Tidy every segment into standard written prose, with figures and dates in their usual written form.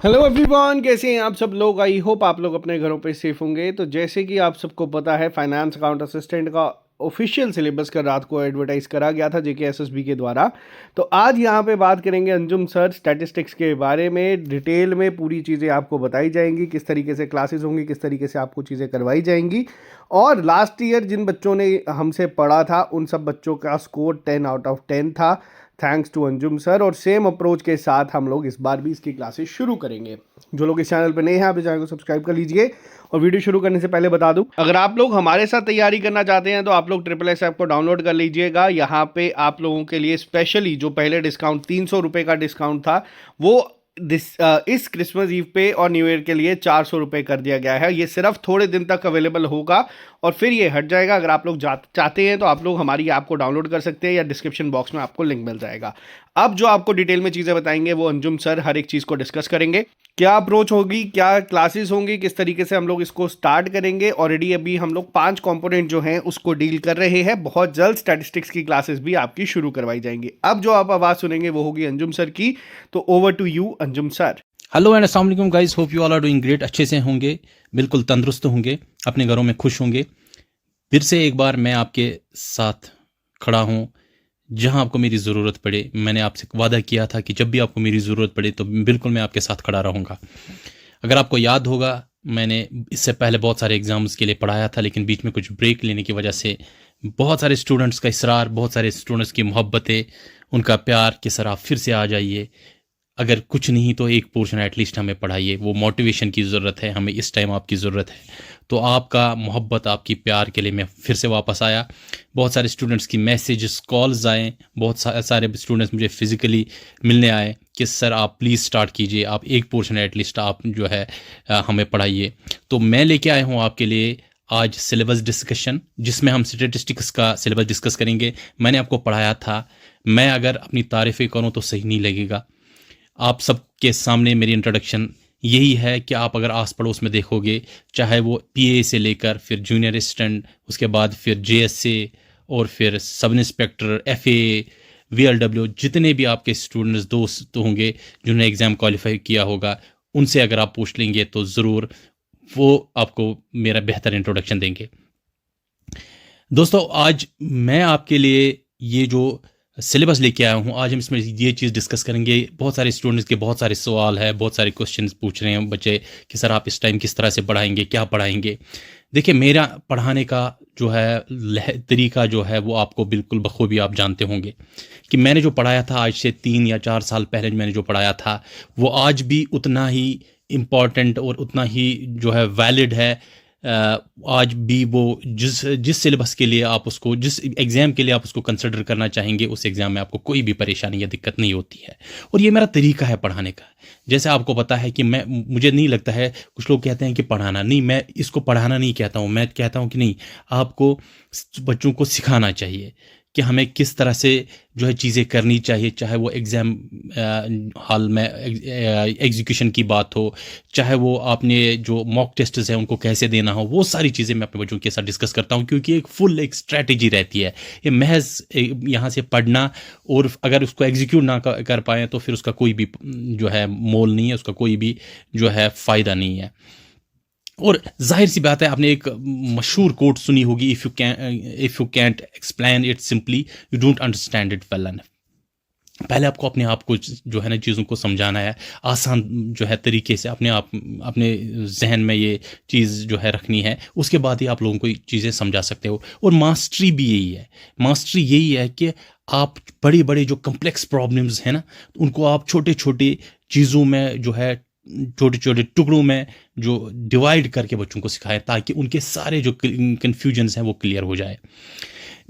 Hello everyone, कैसे हैं आप सब लोग। आई होप आप लोग अपने घरों पे सेफ होंगे। तो जैसे कि आप सबको पता है, फाइनेंस अकाउंट असिस्टेंट का ऑफिशियल सिलेबस का रात को एडवर्टाइज करा गया था जेके एसएसबी के द्वारा। तो आज यहाँ पे बात करेंगे अंजुम सर स्टैटिस्टिक्स के बारे में। डिटेल में पूरी चीज़ें आपको बताई जाएंगी, किस तरीके से क्लासेस होंगी, किस तरीके से आपको चीज़ें करवाई जाएंगी। और लास्ट ईयर जिन बच्चों ने हमसे पढ़ा था उन सब बच्चों का स्कोर 10 आउट ऑफ 10 था, थैंक्स टू अंजुम सर। और सेम अप्रोच के साथ हम लोग इस बार भी इसकी क्लासेस शुरू करेंगे। जो लोग इस चैनल पर नए हैं, आप इस चैनल को सब्सक्राइब कर लीजिए। और वीडियो शुरू करने से पहले बता दूं, अगर आप लोग हमारे साथ तैयारी करना चाहते हैं तो आप लोग ट्रिपल एस ऐप को डाउनलोड कर लीजिएगा। यहाँ पे आप लोगों के लिए स्पेशली जो पहले डिस्काउंट 300 रुपये का डिस्काउंट था, वो इस क्रिसमस ईव पे और न्यू ईयर के लिए 400 रुपये कर दिया गया है। ये सिर्फ थोड़े दिन तक अवेलेबल होगा और फिर ये हट जाएगा। अगर आप लोग चाहते हैं तो आप लोग हमारी ऐप को डाउनलोड कर सकते हैं या डिस्क्रिप्शन बॉक्स में आपको लिंक मिल जाएगा। अब जो आपको डिटेल में चीज़ें बताएंगे वो अंजुम सर हर एक चीज़ को डिस्कस करेंगे। क्या अप्रोच होगी, क्या क्लासेस होंगी, किस तरीके से हम लोग इसको स्टार्ट करेंगे। ऑलरेडी अभी हम लोग 5 कंपोनेंट जो हैं उसको डील कर रहे हैं। बहुत जल्द स्टैटिस्टिक्स की क्लासेस भी आपकी शुरू करवाई जाएंगी। अब जो आप आवाज़ सुनेंगे वो होगी अंजुम सर की। तो over to you Anjum sir. Hello and अस्सलाम वालेकुम guys, hope you all are doing great. अच्छे से होंगे, बिल्कुल तंदुरुस्त होंगे, अपने घरों में खुश होंगे। फिर से एक बार मैं आपके साथ खड़ा हूं जहां आपको मेरी ज़रूरत पड़े। मैंने आपसे वादा किया था कि जब भी आपको मेरी ज़रूरत पड़े तो बिल्कुल मैं आपके साथ खड़ा रहूंगा। अगर आपको याद होगा, मैंने इससे पहले बहुत सारे एग्ज़ाम्स के लिए पढ़ाया था, लेकिन बीच में कुछ ब्रेक लेने की वजह से बहुत सारे स्टूडेंट्स का इसरार, बहुत सारे स्टूडेंट्स की मोहब्बतें, उनका प्यार कि सर आप फिर से आ जाइए, अगर कुछ नहीं तो एक पोर्शन एटलीस्ट हमें पढ़ाइए। वो मोटिवेशन की ज़रूरत है, हमें इस टाइम आपकी ज़रूरत है। तो आपका मोहब्बत, आपकी प्यार के लिए मैं फिर से वापस आया। बहुत सारे स्टूडेंट्स की मैसेजेस, कॉल्स आए, बहुत सारे स्टूडेंट्स मुझे फिज़िकली मिलने आए कि सर आप प्लीज़ स्टार्ट कीजिए, आप एक पोर्शन एटलीस्ट आप जो है हमें पढ़ाइए। तो मैं लेके आया हूँ आपके लिए आज सिलेबस डिस्कशन, जिसमें हम स्टेटिस्टिक्स का सिलेबस डिस्कस करेंगे। मैंने आपको पढ़ाया था, मैं अगर अपनी तारीफ़ें करूँ तो सही नहीं लगेगा। आप सबके सामने मेरी इंट्रोडक्शन यही है कि आप अगर आस पड़ोस में देखोगे, चाहे वो पीए से लेकर फिर जूनियर असिस्टेंट, उसके बाद फिर जेएसए और फिर सब इंस्पेक्टर, एफए, वीएलडब्ल्यू, जितने भी आपके स्टूडेंट्स दोस्त होंगे जिन्होंने एग्ज़ाम क्वालिफाई किया होगा, उनसे अगर आप पूछ लेंगे तो ज़रूर वो आपको मेरा बेहतर इंट्रोडक्शन देंगे। दोस्तों, आज मैं आपके लिए ये जो सिलेबस लेके आया हूँ, आज हम इसमें ये चीज़ डिस्कस करेंगे। बहुत सारे स्टूडेंट्स के बहुत सारे सवाल है, बहुत सारे क्वेश्चंस पूछ रहे हैं बच्चे कि सर आप इस टाइम किस तरह से पढ़ाएंगे, क्या पढ़ाएंगे। देखिए, मेरा पढ़ाने का जो है तरीका जो है वो आपको बिल्कुल बखूबी आप जानते होंगे कि मैंने जो पढ़ाया था आज से 3 या 4 साल पहले मैंने जो पढ़ाया था वो आज भी उतना ही इम्पॉर्टेंट और उतना ही जो है वैलिड है। आज भी वो जिस सिलेबस के लिए आप उसको, जिस एग्ज़ाम के लिए आप उसको कंसिडर करना चाहेंगे, उस एग्ज़ाम में आपको कोई भी परेशानी या दिक्कत नहीं होती है। और ये मेरा तरीका है पढ़ाने का। जैसे आपको पता है कि मुझे नहीं लगता है, कुछ लोग कहते हैं कि पढ़ाना नहीं, मैं इसको पढ़ाना नहीं कहता हूँ। मैं कहता हूँ कि नहीं, आपको बच्चों को सिखाना चाहिए कि हमें किस तरह से जो है चीज़ें करनी चाहिए। चाहे वो एग्ज़ाम हॉल में एग्जीक्यूशन की बात हो, चाहे वो आपने जो मॉक टेस्ट्स हैं उनको कैसे देना हो, वो सारी चीज़ें मैं अपने बच्चों के साथ डिस्कस करता हूँ, क्योंकि एक स्ट्रैटेजी रहती है। ये महज यहाँ से पढ़ना और अगर उसको एग्जीक्यूट ना कर पाएँ तो फिर उसका कोई भी जो है मोल नहीं है, उसका कोई भी जो है फ़ायदा नहीं है। और जाहिर सी बात है, आपने एक मशहूर कोट सुनी होगी, if you can't explain it simply you don't understand it well enough. पहले आपको अपने आप को जो है ना चीज़ों को समझाना है, आसान जो है तरीके से अपने जहन में ये चीज़ जो है रखनी है, उसके बाद ही आप लोगों को चीज़ें समझा सकते हो। और मास्टरी भी यही है, मास्टरी यही है कि आप बड़े बड़े जो कम्प्लेक्स प्रॉब्लम्स हैं ना, उनको आप छोटे छोटे चीज़ों में जो है, छोटे छोटे टुकड़ों में जो डिवाइड करके बच्चों को सिखाएं, ताकि उनके सारे जो कन्फ्यूजन्स हैं वो क्लियर हो जाए।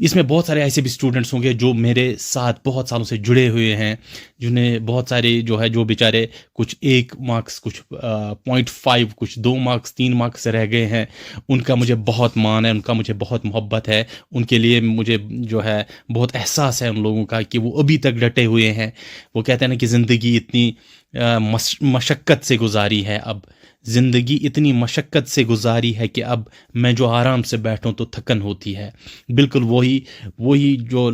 इसमें बहुत सारे ऐसे भी स्टूडेंट्स होंगे जो मेरे साथ बहुत सालों से जुड़े हुए हैं, जिन्हें बहुत सारे जो है, जो बेचारे कुछ 1 मार्क्स, कुछ 0.5, कुछ 2 मार्क्स, 3 मार्क्स रह गए हैं। उनका मुझे बहुत मान है, उनका मुझे बहुत मोहब्बत है, उनके लिए मुझे जो है बहुत एहसास है उन लोगों का कि वो अभी तक डटे हुए हैं। वो कहते हैं ना कि ज़िंदगी इतनी मशक्क़त से गुजारी है। अब ज़िंदगी इतनी मशक्क़त से गुजारी है कि अब मैं जो आराम से बैठूं तो थकन होती है। बिल्कुल वही वही जो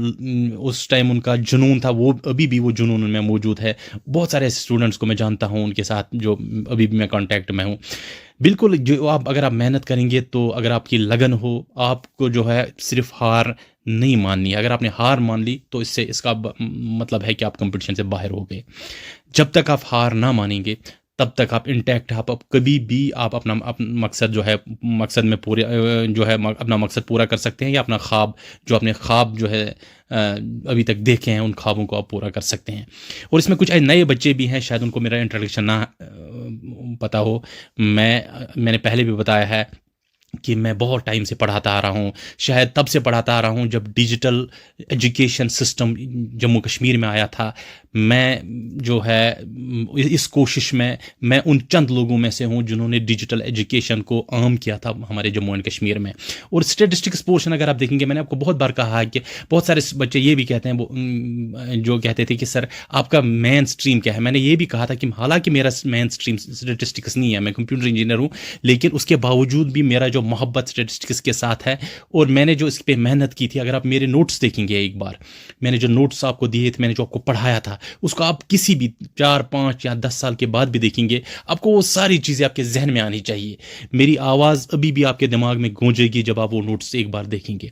उस टाइम उनका जुनून था, वो अभी भी वो जुनून उनमें मौजूद है। बहुत सारे ऐसे स्टूडेंट्स को मैं जानता हूं, उनके साथ जो अभी भी मैं कांटेक्ट में हूं। बिल्कुल जो आप अगर आप मेहनत करेंगे, तो अगर आपकी लगन हो, आपको जो है सिर्फ हार नहीं माननी है। अगर आपने हार मान ली तो इससे इसका मतलब है कि आप कंपटीशन से बाहर हो गए। जब तक आप हार ना मानेंगे तब तक आप इंटैक्ट, आप कभी भी आप अपना मकसद जो है, मकसद में पूरे जो है अपना मकसद पूरा कर सकते हैं, या अपना ख्वाब जो अपने ख्वाब जो है अभी तक देखे हैं, उन ख्वाबों को आप पूरा कर सकते हैं। और इसमें कुछ नए बच्चे भी हैं, शायद उनको मेरा इंट्रोडक्शन ना पता हो। मैंने पहले भी बताया है कि मैं बहुत टाइम से पढ़ाता आ रहा हूँ, शायद तब से पढ़ाता आ रहा हूँ जब digital education system Jammu Kashmir में आया था। मैं जो है इस कोशिश में मैं उन चंद लोगों में से हूँ जिन्होंने डिजिटल एजुकेशन को आम किया था हमारे जम्मू एंड कश्मीर में। और स्टेटिस्टिक्स पोर्शन अगर आप देखेंगे, मैंने आपको बहुत बार कहा है कि बहुत सारे बच्चे ये भी कहते हैं, जो कहते थे कि सर आपका मेन स्ट्रीम क्या है। मैंने ये भी कहा था कि हालांकि मेरा मेन स्ट्रीम स्टेटिस्टिक्स नहीं है, मैं कंप्यूटर इंजीनियर हूँ, लेकिन उसके बावजूद भी मेरा जो मोहब्बत स्टेटिस्टिक्स के साथ है और मैंने जो इस पर मेहनत की थी। अगर आप मेरे नोट्स देखेंगे एक बार, मैंने जो नोट्स आपको दिए थे, मैंने जो आपको पढ़ाया था, उसको आप किसी भी 4, 5 या 10 साल के बाद भी देखेंगे, आपको वो सारी चीज़ें आपके जहन में आनी चाहिए। मेरी आवाज़ अभी भी आपके दिमाग में गूंजेगी जब आप वो नोट्स एक बार देखेंगे।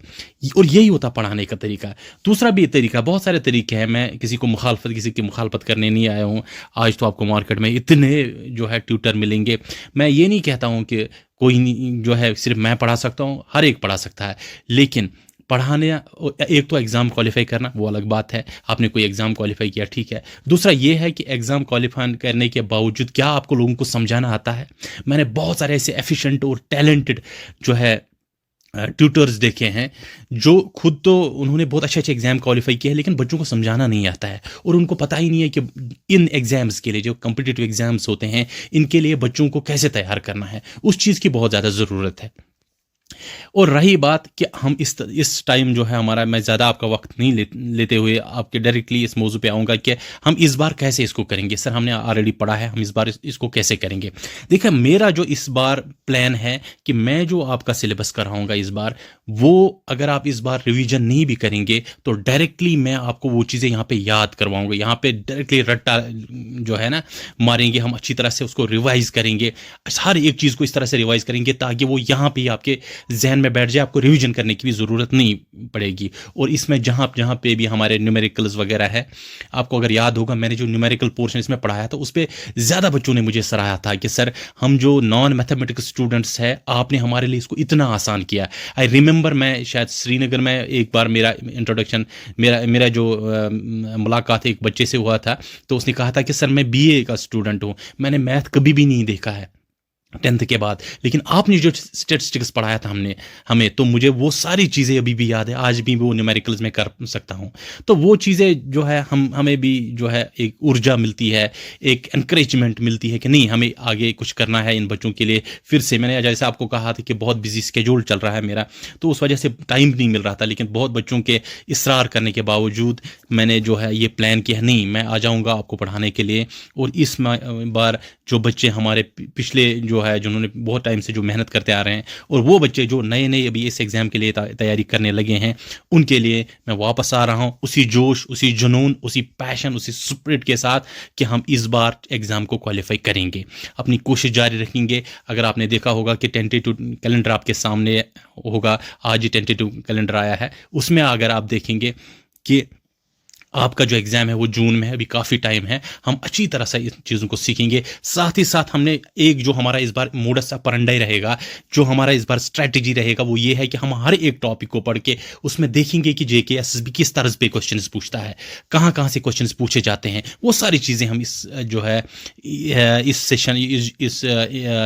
और यही होता पढ़ाने का तरीका। दूसरा भी तरीका, बहुत सारे तरीके हैं। मैं किसी की मुखालफत करने नहीं आया हूँ। आज तो आपको मार्केट में इतने जो है ट्यूटर मिलेंगे। मैं ये नहीं कहता हूँ कि कोई नहीं जो है सिर्फ मैं पढ़ा सकता हूँ, हर एक पढ़ा सकता है। लेकिन पढ़ाने, एक तो एग्ज़ाम क्वालिफाई करना वो अलग बात है, आपने कोई एग्ज़ाम क्वालिफाई किया ठीक है। दूसरा ये है कि एग्ज़ाम क्वालिफाई करने के बावजूद क्या आपको लोगों को समझाना आता है। मैंने बहुत सारे ऐसे एफिशिएंट और टैलेंटेड जो है ट्यूटर्स देखे हैं, जो खुद तो उन्होंने बहुत अच्छे अच्छे एग्जाम क्वालिफाई किए हैं, लेकिन बच्चों को समझाना नहीं आता है। और उनको पता ही नहीं है कि इन एग्जाम्स के लिए, जो कम्पिटिटिव एग्जाम्स होते हैं, इनके लिए बच्चों को कैसे तैयार करना है। उस चीज़ की बहुत ज़्यादा ज़रूरत है। और रही बात कि हम इस टाइम जो है हमारा, मैं ज़्यादा आपका वक्त नहीं लेते हुए आपके डायरेक्टली इस मौजू पे आऊँगा कि हम इस बार कैसे इसको करेंगे। सर हमने ऑलरेडी पढ़ा है, हम इस बार इसको कैसे करेंगे। देखिए मेरा जो इस बार प्लान है कि मैं जो आपका सिलेबस कराऊंगा इस बार, वो अगर आप इस बार रिवीजन नहीं भी करेंगे तो डायरेक्टली मैं आपको वो चीज़ें यहाँ पे याद करवाऊंगा। यहाँ पे डायरेक्टली रट्टा जो है ना मारेंगे, हम अच्छी तरह से उसको रिवाइज करेंगे, हर एक चीज़ को इस तरह से रिवाइज करेंगे ताकि वो यहाँ पे आपके जहन में बैठ जाए, आपको रिवीजन करने की भी ज़रूरत नहीं पड़ेगी। और इसमें जहाँ जहाँ पे भी हमारे न्यूमेरिकल्स वगैरह है, आपको अगर याद होगा मैंने जो न्यूमेरिकल पोर्शन इसमें पढ़ाया था, उस पर ज़्यादा बच्चों ने मुझे सराहा था कि सर हम जो नॉन मैथमेटिकल स्टूडेंट्स हैं, आपने हमारे लिए इसको इतना आसान किया। आई रिमेंबर मैं शायद श्रीनगर में एक बार मेरा इंट्रोडक्शन, मेरा जो मुलाकात एक बच्चे से हुआ था, तो उसने कहा था कि सर मैं बीए का स्टूडेंट हूँ, मैंने मैथ कभी भी नहीं देखा है 10th के बाद, लेकिन आपने जो स्टेटिस्टिक्स पढ़ाया था हमें तो मुझे वो सारी चीज़ें अभी भी याद है, आज भी वो न्यूमेरिकल्स में कर सकता हूँ। तो वो चीज़ें जो है हमें भी जो है एक ऊर्जा मिलती है, एक एनकरेजमेंट मिलती है कि नहीं हमें आगे कुछ करना है इन बच्चों के लिए। फिर से मैंने जैसे आपको कहा था कि बहुत बिजी स्केड्यूल चल रहा है मेरा, तो उस वजह से टाइम नहीं मिल रहा था, लेकिन बहुत बच्चों के इसरार करने के बावजूद मैंने जो है ये प्लान किया, नहीं मैं आ जाऊँगा आपको पढ़ाने के लिए। और इस बार जो बच्चे हमारे पिछले जो है, जिन्होंने बहुत टाइम से जो मेहनत करते आ रहे हैं, और वो बच्चे जो नए नए अभी इस एग्ज़ाम के लिए तैयारी करने लगे हैं, उनके लिए मैं वापस आ रहा हूँ उसी जोश, उसी जुनून, उसी पैशन, उसी स्पिरिट के साथ कि हम इस बार एग्ज़ाम को क्वालिफाई करेंगे, अपनी कोशिश जारी रखेंगे। अगर आपने देखा होगा कि टेंटेटिव कैलेंडर आपके सामने होगा, आज ही टेंटेटिव कैलेंडर आया है, उसमें अगर आप देखेंगे कि आपका जो एग्ज़ाम है वो जून में है, अभी काफ़ी टाइम है, हम अच्छी तरह से इन चीज़ों को सीखेंगे। साथ ही साथ हमने एक जो हमारा इस बार मोडस ऑपरेंडी रहेगा, जो हमारा इस बार स्ट्रैटेजी रहेगा, वो ये है कि हम हर एक टॉपिक को पढ़ के उसमें देखेंगे कि जेके एसएसबी किस तरह पे क्वेश्चंस पूछता है, कहाँ कहाँ से क्वेश्चंस पूछे जाते हैं। वो सारी चीज़ें हम इस जो है इस सेशन, इस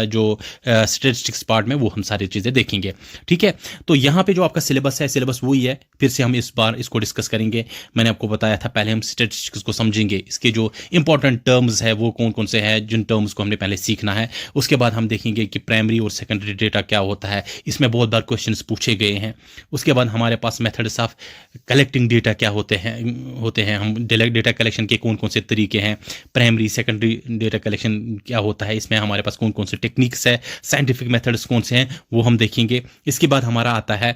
जो स्टैटिस्टिक्स पार्ट में वो हम सारी चीज़ें देखेंगे। ठीक है, तो यहाँ पे जो आपका सिलेबस है, सिलेबस वही है, फिर से हम इस बार इसको डिस्कस करेंगे। मैंने आपको बताया था, पहले हम स्टैटिस्टिक्स को समझेंगे, इसके जो इंपॉर्टेंट टर्म्स है वो कौन कौन से हैं जिन टर्म्स को हमने पहले सीखना है। उसके बाद हम देखेंगे कि प्राइमरी और सेकेंडरी डेटा क्या होता है, इसमें बहुत बार क्वेश्चन पूछे गए हैं। उसके बाद हमारे पास मेथड्स ऑफ कलेक्टिंग डेटा क्या होते हैं हम डेटा कलेक्शन के कौन कौन से तरीके हैं, प्राइमरी सेकेंडरी डेटा कलेक्शन क्या होता है, इसमें हमारे पास कौन कौन से टेक्निक्स है, साइंटिफिक मेथड्स कौन से हैं वो हम देखेंगे। इसके बाद हमारा आता है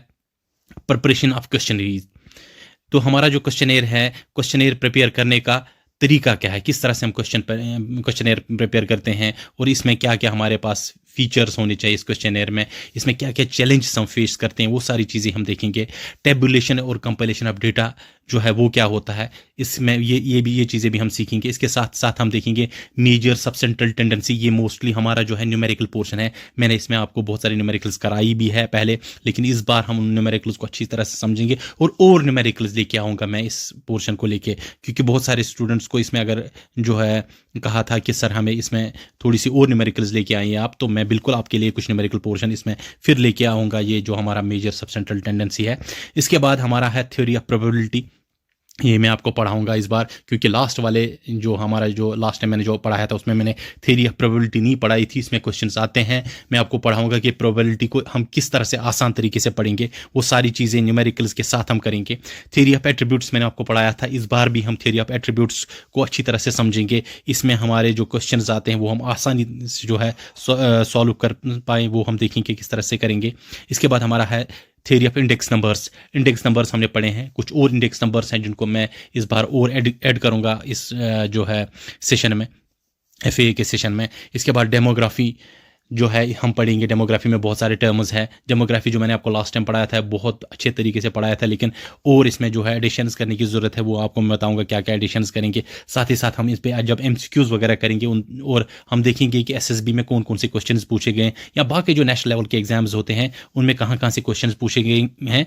प्रिपरेशन ऑफ क्वेश्चनरीज। तो हमारा जो क्वेश्चनेयर प्रिपेयर करने का तरीका क्या है, किस तरह से हम क्वेश्चनेयर प्रिपेयर करते हैं, और इसमें क्या क्या हमारे पास फीचर्स होने चाहिए इस क्वेश्चनेयर में, इसमें क्या क्या चैलेंजेस हम फेस करते हैं, वो सारी चीज़ें हम देखेंगे। टेबुलेशन और कंपाइलेशन ऑफ डेटा जो है वो क्या होता है, इसमें ये चीज़ें भी हम सीखेंगे। इसके साथ साथ हम देखेंगे मेजर सबसेंट्रल टेंडेंसी। ये मोस्टली हमारा जो है न्यूमेरिकल पोर्शन है। मैंने इसमें आपको बहुत सारी न्यूमेरिकल्स कराई भी है पहले, लेकिन इस बार हम न्यूमेरिकल्स को अच्छी तरह से समझेंगे और न्यूमेरिकल्स लेके आऊँगा मैं इस पोर्शन को लेके, क्योंकि बहुत सारे स्टूडेंट्स को इसमें अगर जो है कहा था कि सर हमें इसमें थोड़ी सी और न्यूमेरिकल्स लेके आइए आप, तो मैं बिल्कुल आपके लिए कुछ न्यूमेरिकल पोर्शन इसमें फिर लेके आऊँगा, ये जो हमारा मेजर सबसेंट्रल टेंडेंसी है। इसके बाद हमारा है थ्योरी ऑफ प्रोबेबिलिटी। ये मैं आपको पढ़ाऊंगा इस बार, क्योंकि लास्ट टाइम मैंने जो पढ़ाया था उसमें मैंने थ्योरी ऑफ प्रोबेबिलिटी नहीं पढ़ाई थी। इसमें क्वेश्चंस आते हैं, मैं आपको पढ़ाऊंगा कि प्रोबेबिलिटी को हम किस तरह से आसान तरीके से पढ़ेंगे, वो सारी चीज़ें न्यूमेरिकल्स के साथ हम करेंगे। थ्योरी ऑफ एट्रीब्यूट्स मैंने आपको पढ़ाया था, इस बार भी हम थ्योरी ऑफ एट्रीब्यूट्स को अच्छी तरह से समझेंगे। इसमें हमारे जो क्वेश्चंस आते हैं वो हम आसानी से जो है सॉल्व कर पाएँ, वो हम देखेंगे किस तरह से करेंगे। इसके बाद हमारा है थ्योरी ऑफ इंडेक्स नंबर्स हमने पढ़े हैं, कुछ और इंडेक्स नंबर्स हैं जिनको मैं इस बार और ऐड करूंगा इस जो है सेशन में, एफए के सेशन में। इसके बाद डेमोग्राफी जो है हम पढ़ेंगे। डेमोग्राफी में बहुत सारे टर्म्स हैं। डेमोग्राफी जो मैंने आपको लास्ट टाइम पढ़ाया था बहुत अच्छे तरीके से पढ़ाया था, लेकिन और इसमें जो है एडिशंस करने की ज़रूरत है, वो आपको मैं बताऊंगा क्या क्या एडिशंस करेंगे। साथ ही साथ हम इस पर जब एमसीक्यूज़ वगैरह करेंगे और हम देखेंगे कि एसएसबी में कौन कौन से क्वेश्चन पूछे गए या बाकी जो नेशनल लेवल के एग्जाम्स होते हैं उनमें कहाँ कहाँ से क्वेश्चन पूछे गए हैं,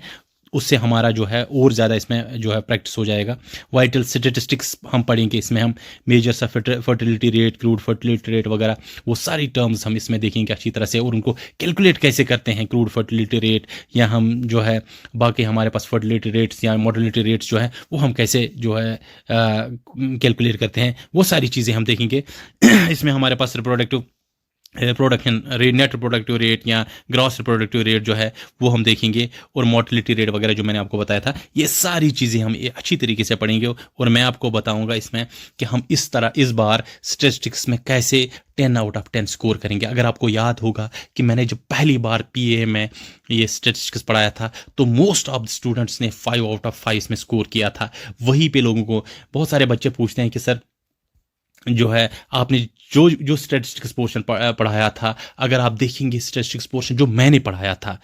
उससे हमारा जो है और ज़्यादा इसमें जो है प्रैक्टिस हो जाएगा। वाइटल स्टेटिस्टिक्स हम पढ़ेंगे, इसमें हम measures of fertility rate, crude fertility rate वगैरह वो सारी टर्म्स हम इसमें देखेंगे अच्छी तरह से, और उनको कैलकुलेट कैसे करते हैं क्रूड फर्टिलिटी रेट, या हम जो है बाकी हमारे पास फर्टिलिटी रेट्स या मोर्टेलिटी रेट्स जो है वो हम कैसे जो है कैलकुलेट करते हैं, वो सारी चीज़ें हम देखेंगे। इसमें हमारे पास production rate, net reproductive rate या ग्रॉस रिप्रोडक्टिव रेट जो है वो हम देखेंगे, और मोर्टेलिटी रेट वगैरह जो मैंने आपको बताया था, ये सारी चीज़ें हम अच्छी तरीके से पढ़ेंगे। और मैं आपको बताऊंगा इसमें कि हम इस बार स्टैटिस्टिक्स में कैसे 10 आउट ऑफ 10 स्कोर करेंगे। अगर आपको याद होगा कि मैंने जब पहली बार पीए में ये स्टैटिस्टिक्स पढ़ाया था तो मोस्ट ऑफ द स्टूडेंट्स ने 5 आउट ऑफ 5 इसमें स्कोर किया था। वहीं पे लोगों को बहुत सारे बच्चे पूछते हैं कि सर जो है आपने जो स्टैटिस्टिक्स पोर्शन पढ़ाया था, अगर आप देखेंगे स्टैटिस्टिक्स पोर्शन जो मैंने पढ़ाया था,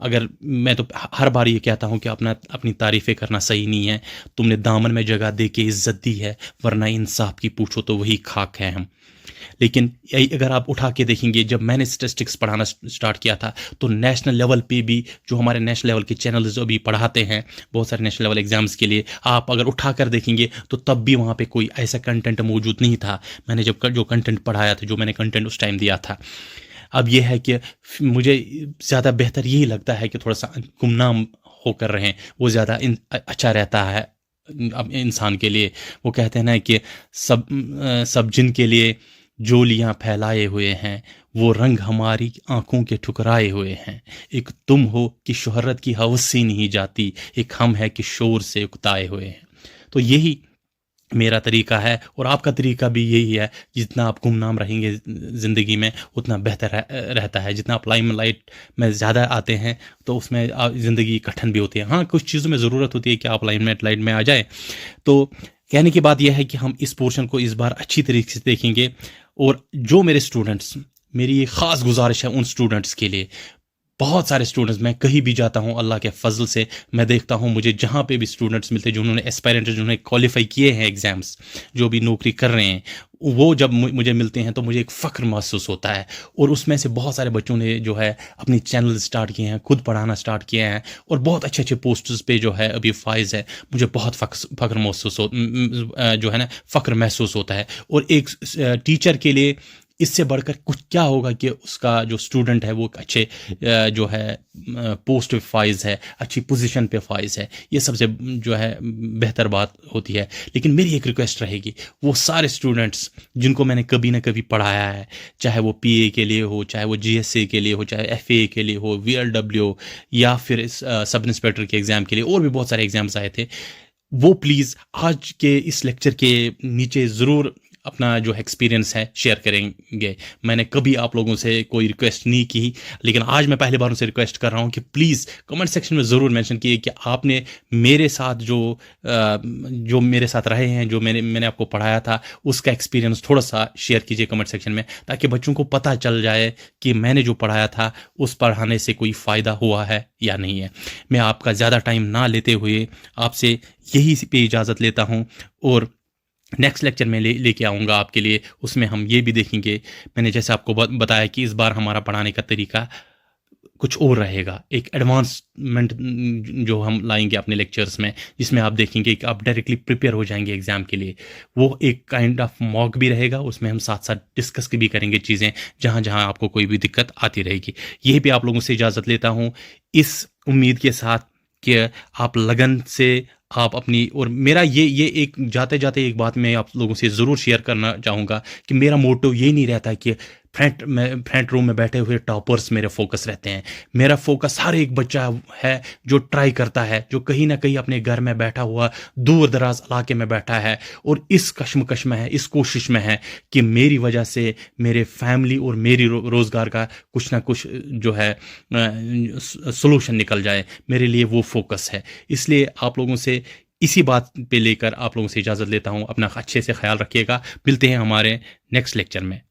अगर मैं तो हर बार ये कहता हूँ कि अपनी तारीफ़ें करना सही नहीं है, तुमने दामन में जगह दे के इज्जत दी है, वरना इंसाफ की पूछो तो वही खाक है हम। लेकिन अगर आप उठा के देखेंगे, जब मैंने स्टैटिस्टिक्स पढ़ाना स्टार्ट किया था तो नेशनल लेवल पे भी जो हमारे नेशनल लेवल के चैनल्स जो भी पढ़ाते हैं बहुत सारे नेशनल लेवल एग्जाम्स के लिए, आप अगर उठा कर देखेंगे तो तब भी वहाँ पे कोई ऐसा कंटेंट मौजूद नहीं था मैंने जो कंटेंट पढ़ाया था, जो मैंने कंटेंट उस टाइम दिया था। अब यह है कि मुझे ज़्यादा बेहतर यही लगता है कि थोड़ा सा गुमनाम होकर रहें, वो ज़्यादा अच्छा रहता है अब इंसान के लिए। वो कहते हैं ना कि सब जिन के लिए जोलियां फैलाए हुए हैं, वो रंग हमारी आंखों के ठुकराए हुए हैं। एक तुम हो कि शोहरत की हवस सी नहीं जाती, एक हम है कि शोर से उकताए हुए हैं। तो यही मेरा तरीका है और आपका तरीका भी यही है। जितना आप गुमनाम रहेंगे ज़िंदगी में उतना बेहतर रहता है। जितना आप लाइमलाइट में ज़्यादा आते हैं तो उसमें ज़िंदगी कठिन भी होती है। हाँ, कुछ चीज़ों में ज़रूरत होती है कि आप लाइट में आ जाए। तो कहने की बात यह है कि हम इस पोर्शन को इस बार अच्छी तरीके से देखेंगे। और जो मेरे स्टूडेंट्स, मेरी ये ख़ास गुजारिश है उन स्टूडेंट्स के लिए, बहुत सारे स्टूडेंट्स, मैं कहीं भी जाता हूँ अल्लाह के फजल से मैं देखता हूँ मुझे जहाँ पे भी स्टूडेंट्स मिलते हैं जिन्होंने एस्पायरेंट, जिन्होंने क्वालिफाई किए हैं एग्ज़ाम्स, जो भी नौकरी कर रहे हैं, वो जब मुझे मिलते हैं तो मुझे एक फ़ख्र महसूस होता है। और उसमें से बहुत सारे बच्चों ने जो है अपनी चैनल स्टार्ट किए हैं, खुद पढ़ाना स्टार्ट किए हैं और बहुत अच्छे अच्छे पोस्टर्स पे जो है अभी फाइज है। मुझे बहुत फ़ख्र महसूस जो है ना फ़ख्र महसूस होता है। और एक टीचर के लिए इससे बढ़कर कुछ क्या होगा कि उसका जो स्टूडेंट है वो एक अच्छे जो है पोस्ट पे फाइज है, अच्छी पोजीशन पे फाइज है, ये सबसे जो है बेहतर बात होती है। लेकिन मेरी एक रिक्वेस्ट रहेगी, वो सारे स्टूडेंट्स जिनको मैंने कभी ना कभी पढ़ाया है, चाहे वो पीए के लिए हो, चाहे वो जीएसए के लिए हो, चाहे एफए के लिए हो, वीएलडब्ल्यू, या फिर सब इंस्पेक्टर के एग्ज़ाम के लिए, और भी बहुत सारे एग्जाम्स आए थे, वो प्लीज़ आज के इस लेक्चर के नीचे ज़रूर अपना जो एक्सपीरियंस है शेयर करेंगे। मैंने कभी आप लोगों से कोई रिक्वेस्ट नहीं की, लेकिन आज मैं पहली बार उनसे रिक्वेस्ट कर रहा हूं कि प्लीज़ कमेंट सेक्शन में ज़रूर मेंशन कीजिए कि आपने मेरे साथ जो मेरे साथ रहे हैं, जो मैंने आपको पढ़ाया था, उसका एक्सपीरियंस थोड़ा सा शेयर कीजिए कमेंट सेक्शन में, ताकि बच्चों को पता चल जाए कि मैंने जो पढ़ाया था उस पढ़ाने से कोई फ़ायदा हुआ है या नहीं है। मैं आपका ज़्यादा टाइम ना लेते हुए आपसे यही पे इजाज़त लेता हूं, और नेक्स्ट लेक्चर में लेके आऊँगा आपके लिए। उसमें हम ये भी देखेंगे, मैंने जैसे आपको बताया कि इस बार हमारा पढ़ाने का तरीका कुछ और रहेगा, एक एडवांसमेंट जो हम लाएंगे अपने लेक्चर्स में, जिसमें आप देखेंगे कि आप डायरेक्टली प्रिपेयर हो जाएंगे एग्जाम के लिए। वो एक काइंड ऑफ मॉक भी रहेगा, उसमें हम साथ साथ डिस्कस भी करेंगे चीज़ें, जहाँ जहाँ आपको कोई भी दिक्कत आती रहेगी। यही भी आप लोगों से इजाज़त लेता हूँ, इस उम्मीद के साथ कि आप लगन से आप अपनी, और मेरा ये एक जाते जाते एक बात मैं आप लोगों से ज़रूर शेयर करना चाहूँगा कि मेरा मोटो ये नहीं रहता कि फ्रंट रो में बैठे हुए टॉपर्स मेरे फोकस रहते हैं। मेरा फोकस हर एक बच्चा है जो ट्राई करता है, जो कहीं ना कहीं अपने घर में बैठा हुआ दूर दराज इलाके में बैठा है और इस कश्मकश में है, इस कोशिश में है कि मेरी वजह से मेरे फैमिली और मेरी रोज़गार का कुछ ना कुछ जो है सोल्यूशन निकल जाए। मेरे लिए वो फोकस है। इसलिए आप लोगों से इसी बात पे लेकर आप लोगों से इजाज़त लेता हूँ। अपना अच्छे से ख्याल रखिएगा। मिलते हैं हमारे नेक्स्ट लेक्चर में।